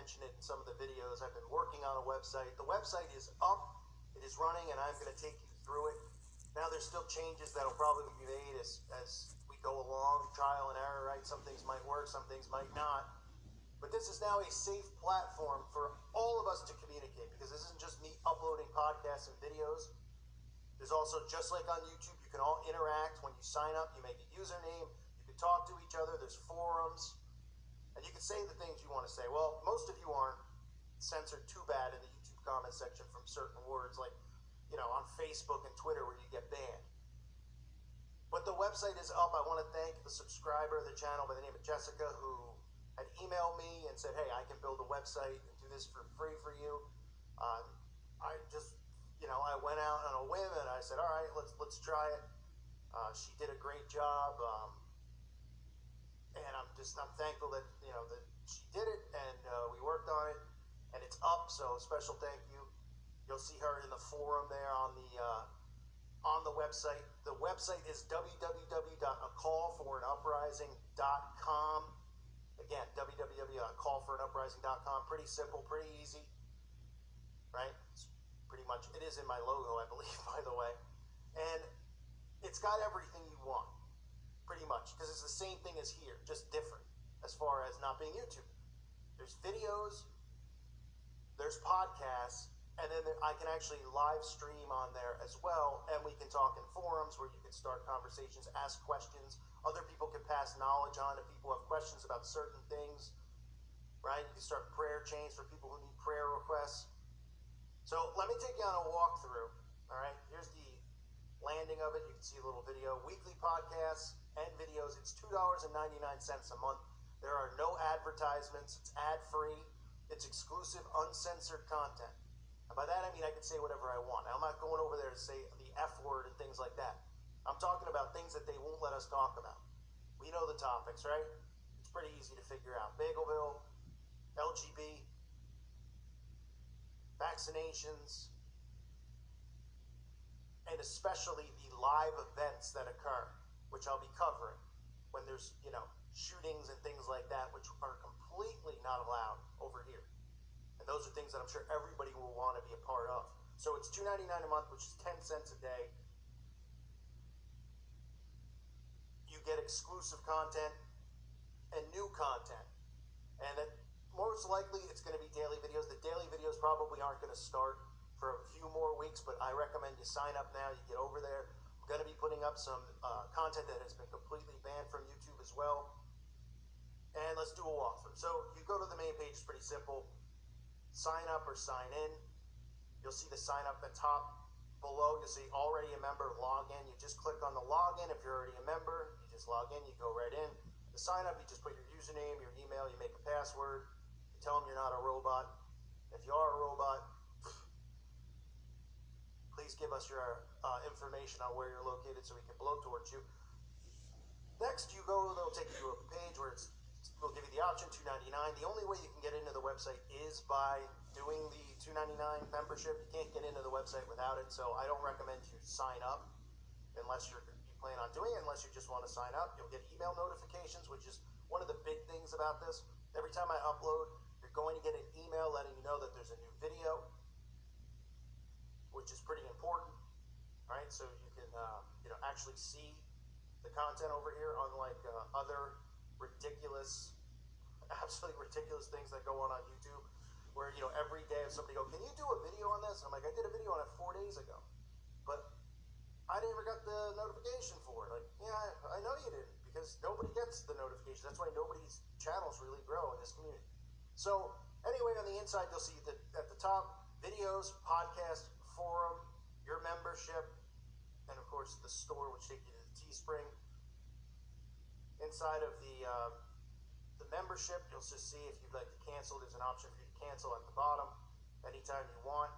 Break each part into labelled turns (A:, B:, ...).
A: mention it in some of the videos. I've been working on a website. The website is up, it is running, and I'm going to take you through it. Now there's still changes that'll probably be made as we go along, trial and error, right? Some things might work, some things might not. But this is now a safe platform for all of us to communicate, because this isn't just me uploading podcasts and videos. There's also, just like on YouTube, you can all interact. When you sign up, you make a username, you can talk to each other, there's forums, and you can say the things you want to say. Well, most of you aren't censored too bad in the YouTube comment section from certain words, like, on Facebook and Twitter where you get banned. But the website is up. I want to thank the subscriber of the channel by the name of Jessica, who had emailed me and said, hey, I can build a website and do this for free for you. I just, I went out on a whim and I said, all right, let's try it. She did a great job. And I'm thankful that, that she did it, and we worked on it, and it's up, so special thank you. You'll see her in the forum there on the website. The website is www.acallforanuprising.com. Again, www.callforanuprising.com. Pretty simple, pretty easy, right? It's pretty much, it is in my logo, I believe, by the way. And it's got everything you want, pretty much, because it's the same thing as here, just different, as far as not being YouTube. There's videos, there's podcasts, and then I can actually live stream on there as well, and we can talk in forums where you can start conversations, ask questions. Other people can pass knowledge on if people have questions about certain things, right? You can start prayer chains for people who need prayer requests. So let me take you on a walkthrough, all right? Here's the landing of it. You can see a little video. Weekly podcasts and videos. It's $2.99 a month. There are no advertisements. It's ad-free. It's exclusive, uncensored content. And by that, I mean I can say whatever I want. I'm not going over there to say the F word and things like that. I'm talking about things that they won't let us talk about. We know the topics, right? It's pretty easy to figure out. Bagelville, LGB, vaccinations, and especially the live events that occur, which I'll be covering when there's, shootings and things like that, which are completely not allowed over here. And those are things that I'm sure everybody will want to be a part of. So it's $2.99 a month, which is 10 cents a day. You get exclusive content and new content. And that most likely it's going to be daily videos. The daily videos probably aren't going to start for a few more weeks, but I recommend you sign up now. You get over there. I'm going to be putting up some content that has been completely banned from YouTube as well. And let's do a walkthrough. So you go to the main page. It's pretty simple. Sign up or sign in. You'll see the sign up at the top. Below, you'll see already a member, log in. You just click on the login. If you're already a member, you just log in. You go right in. The sign up, you just put your username, your email, you make a password. You tell them you're not a robot. If you are a robot, please give us your information on where you're located so we can blowtorch you. Next, you go, they'll take you to a page where we'll give you the option, $2.99. The only way you can get into the website is by doing the $2.99 membership. You can't get into the website without it, so I don't recommend you sign up unless you plan on doing it. Unless you just want to sign up, you'll get email notifications, which is one of the big things about this. Every time I upload, you're going to get an email letting you know that there's a new video, which is pretty important, right? So you can actually see the content over here, unlike other ridiculous, absolutely ridiculous things that go on YouTube, where every day if somebody go, can you do a video on this? I'm like, I did a video on it 4 days ago, but I never got the notification for it. Like, yeah, I know you didn't, because nobody gets the notification. That's why nobody's channels really grow in this community. So anyway, on the inside, you'll see that at the top, videos, podcast, forum, your membership, and of course the store, which takes you to the Teespring. Inside of the membership, you'll just see if you'd like to cancel. There's an option for you to cancel at the bottom anytime you want.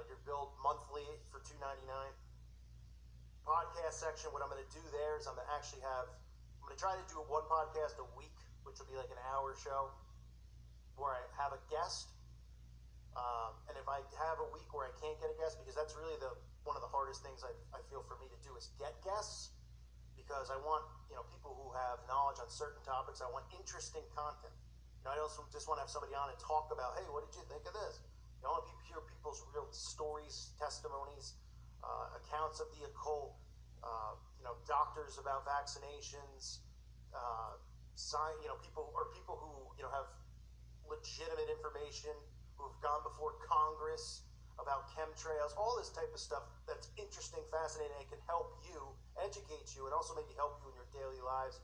A: You're billed monthly for $2.99. Podcast section, what I'm going to do there is I'm going to try to do one podcast a week, which will be like an hour show, where I have a guest. And if I have a week where I can't get a guest, because that's really one of the hardest things I feel for me to do is get guests, because I want people who have knowledge on certain topics. I want interesting content, I also just want to have somebody on and talk about, hey, what did you think of this? I want to hear people's real stories, testimonies, accounts of the occult, doctors about vaccinations, people who have legitimate information, who've gone before Congress about chemtrails, all this type of stuff that's interesting, fascinating, and can help you, educate you, and also maybe help you in your daily lives,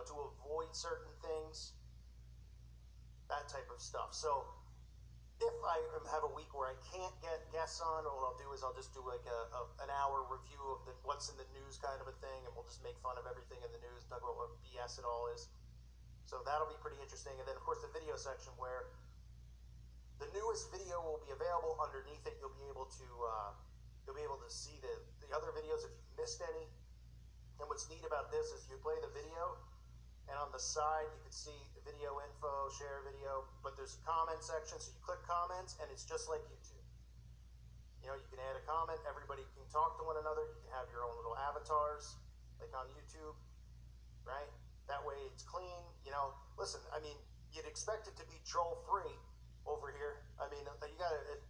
A: to avoid certain things, that type of stuff. So if I have a week where I can't get guests on, what I'll do is I'll just do like an hour review of what's in the news kind of a thing, and we'll just make fun of everything in the news, talk about what BS it all is. So that'll be pretty interesting. And then, of course, the video section where the newest video will be available. Underneath it, you'll be able to see the other videos if you've missed any. And what's neat about this is you play the video, and on the side you can see the video info, share video, but there's a comment section, so you click comments, and it's just like YouTube. You can add a comment, everybody can talk to one another, you can have your own little avatars, like on YouTube, right? That way it's clean, Listen, you'd expect it to be troll-free over here. It'd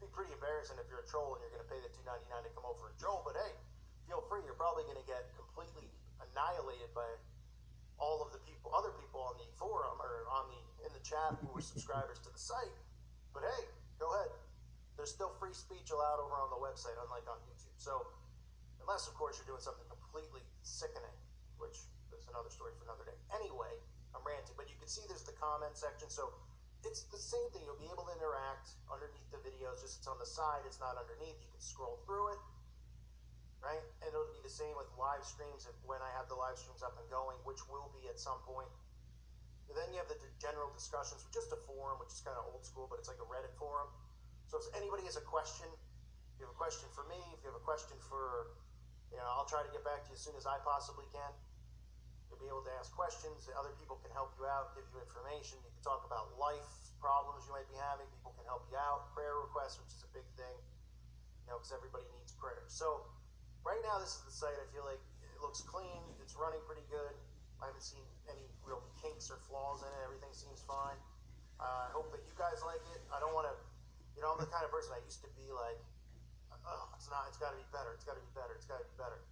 A: be pretty embarrassing if you're a troll and you're going to pay the $2.99 to come over and troll, but hey, feel free. You're probably going to get completely annihilated by all of the other people on the forum or in the chat who are subscribers to the site. But hey, go ahead. There's still free speech allowed over on the website, unlike on YouTube. So, unless of course you're doing something completely sickening, which is another story for another day. Anyway, I'm ranting, but you can see there's the comment section. So it's the same thing. You'll be able to interact underneath the videos. Just it's on the side. It's not underneath. You can scroll through it. Right? And it'll be the same with live streams when I have the live streams up and going, which will be at some point. And then you have the general discussions, with just a forum, which is kind of old school, but it's like a Reddit forum. So if anybody has a question, if you have a question for me, if you have a question for, I'll try to get back to you as soon as I possibly can. You'll be able to ask questions. Other people can help you out, give you information. You can talk about life problems you might be having. People can help you out. Prayer requests, which is a big thing, because everybody needs prayer. So right now, this is the site. I feel like it looks clean. It's running pretty good. I haven't seen any real kinks or flaws in it. Everything seems fine. I hope that you guys like it. I don't want to, I'm the kind of person I used to be like, oh, it's not, it's got to be better. It's got to be better. It's got to be better.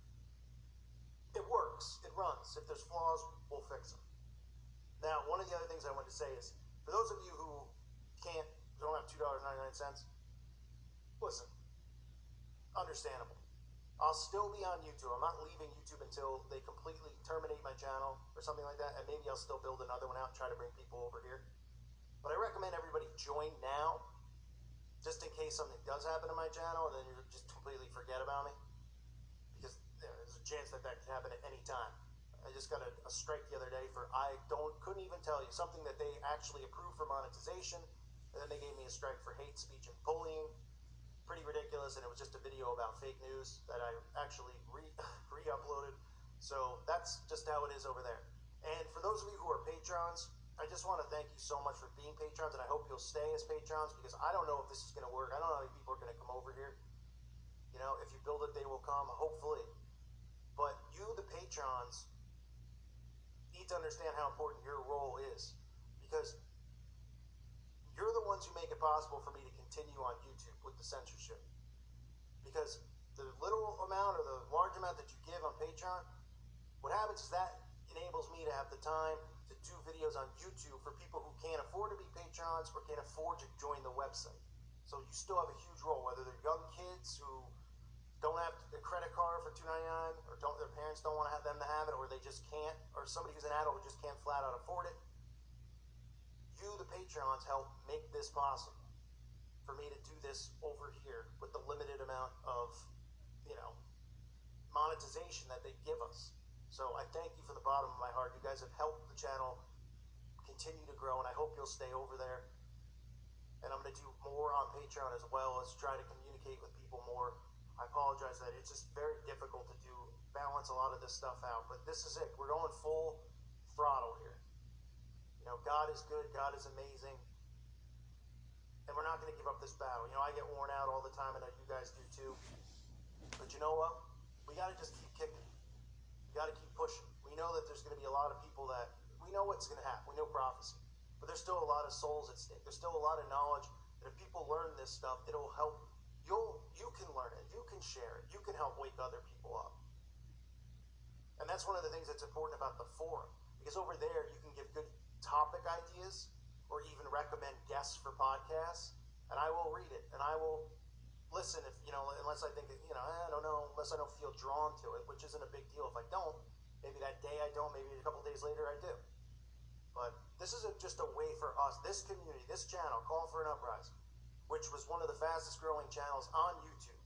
A: It works. It runs. If there's flaws, we'll fix them. Now, one of the other things I wanted to say is, for those of you who don't have $2.99, listen, understandable. I'll still be on YouTube. I'm not leaving YouTube until they completely terminate my channel or something like that, and maybe I'll still build another one out and try to bring people over here. But I recommend everybody join now, just in case something does happen to my channel, and then you just completely forget about me. Because there's a chance that could happen at any time. I just got a strike the other day for, couldn't even tell you, something that they actually approved for monetization, and then they gave me a strike for hate speech and bullying. Pretty ridiculous, and it was just a video about fake news that I actually re-uploaded. So that's just how it is over there. And for those of you who are patrons, I just want to thank you so much for being patrons, and I hope you'll stay as patrons, because I don't know if this is going to work. I don't know how many people are going to come over here. If you build it, they will come, hopefully. But you, the patrons, need to understand how important your role is, because you're the ones who make it possible for me to continue on YouTube with the censorship. Because the little amount or the large amount that you give on Patreon, what happens is that enables me to have the time to do videos on YouTube for people who can't afford to be patrons or can't afford to join the website. So you still have a huge role, whether they're young kids who don't have a credit card for $2.99, or their parents don't want to have them to have it, or they just can't, or somebody who's an adult who just can't flat out afford it. You, the patrons, help make this possible for me to do this over here with the limited amount of, monetization that they give us. So I thank you from the bottom of my heart. You guys have helped the channel continue to grow, and I hope you'll stay over there. And I'm going to do more on Patreon as well, as try to communicate with people more. I apologize that it's just very difficult to balance a lot of this stuff out, but this is it. We're going full throttle here. God is good, God is amazing, and we're not going to give up this battle. I get worn out all the time, I know you guys do too, but you know what? We got to just keep kicking. We got to keep pushing. We know that there's going to be a lot of people we know what's going to happen. We know prophecy. but there's still a lot of souls at stake. There's still a lot of knowledge that if people learn this stuff, it'll help. You can learn it. You can share it. You can help wake other people up. And that's one of the things that's important about the forum, because over there you can give good topic ideas or even recommend guests for podcasts, and I will read it and I will listen if, unless I think, I don't know, unless I don't feel drawn to it, which isn't a big deal. If I don't, maybe that day I don't, maybe a couple days later I do. But this is just a way for us, this community, this channel, Call for an Uprising, which was one of the fastest growing channels on YouTube.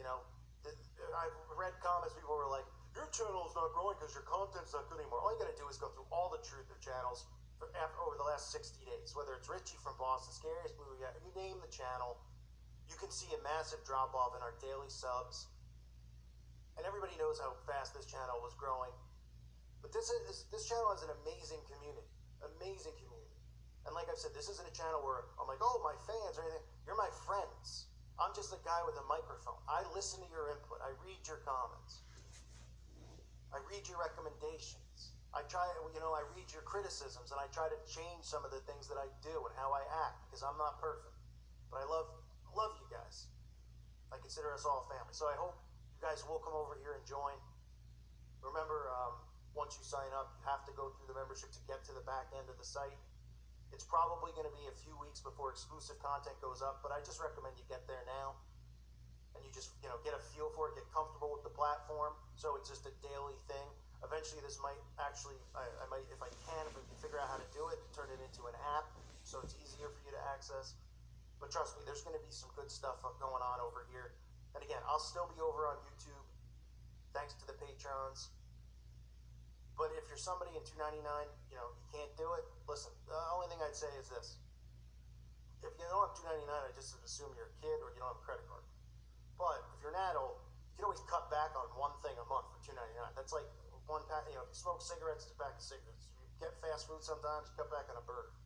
A: I've read comments, people were like, your channel is not growing because your content's not good anymore. All you got to do is go through all the Truther channels over the last 60 days, whether it's Richie from Boston, Scariest Movie, you name the channel, you can see a massive drop off in our daily subs. And everybody knows how fast this channel was growing. But this channel has an amazing community. Amazing community. And like I've said, this isn't a channel where I'm like, oh, my fans or anything. You're my friends. I'm just a guy with a microphone. I listen to your input. I read your comments. I read your recommendations. I read your criticisms, and I try to change some of the things that I do and how I act, because I'm not perfect. But I love you guys. I consider us all family. So I hope you guys will come over here and join. Remember, once you sign up, you have to go through the membership to get to the back end of the site. It's probably going to be a few weeks before exclusive content goes up, but I just recommend you get there now. And you just, get a feel for it, get comfortable with the platform, so it's just a daily thing. Eventually this might actually, I might, if I can figure out how to do it, turn it into an app, so it's easier for you to access. But trust me, there's going to be some good stuff going on over here. And again, I'll still be over on YouTube, thanks to the patrons. But if you're somebody in $2.99, you can't do it, listen, the only thing I'd say is this. If you don't have $2.99, I just assume you're a kid or you don't have a credit card. But if you're an adult, you can always cut back on one thing a month for $2.99. That's like one pack, if you smoke cigarettes, it's a pack of cigarettes. If you get fast food sometimes, you cut back on a burger.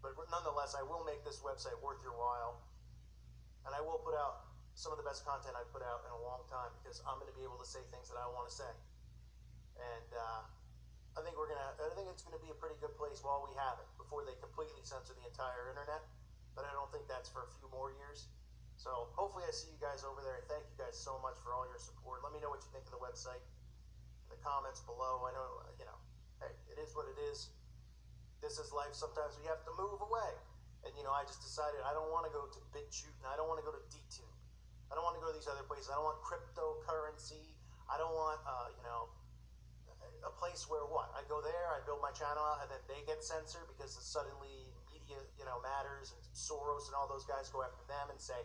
A: But nonetheless, I will make this website worth your while. And I will put out some of the best content I've put out in a long time, because I'm going to be able to say things that I want to say. And I think it's going to be a pretty good place while we have it, before they completely censor the entire internet. But I don't think that's for a few more years. So hopefully I see you guys over there. Thank you guys so much for all your support. Let me know what you think of the website in the comments below. I know, hey, it is what it is. This is life. Sometimes we have to move away. And, I just decided I don't want to go to BitChute, and I don't want to go to DTube. I don't want to go to these other places. I don't want cryptocurrency. I don't want, a place where I go there, I build my channel out, and then they get censored because suddenly media, matters, and Soros and all those guys go after them and say,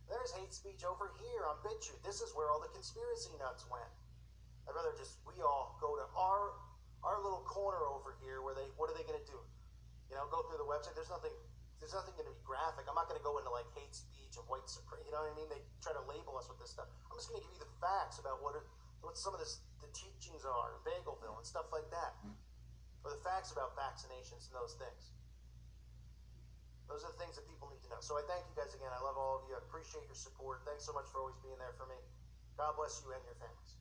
A: there's hate speech over here on BitChute. This is where all the conspiracy nuts went. I'd rather we all go to our little corner over here where what are they going to do? Go through the website. There's nothing going to be graphic. I'm not going to go into hate speech and white supremacy. You know what I mean? They try to label us with this stuff. I'm just going to give you the facts about what some of the teachings are in Bagelville and stuff like that. Or the facts about vaccinations and those things. Those are the things that people need to know. So I thank you guys again. I love all of you. I appreciate your support. Thanks so much for always being there for me. God bless you and your families.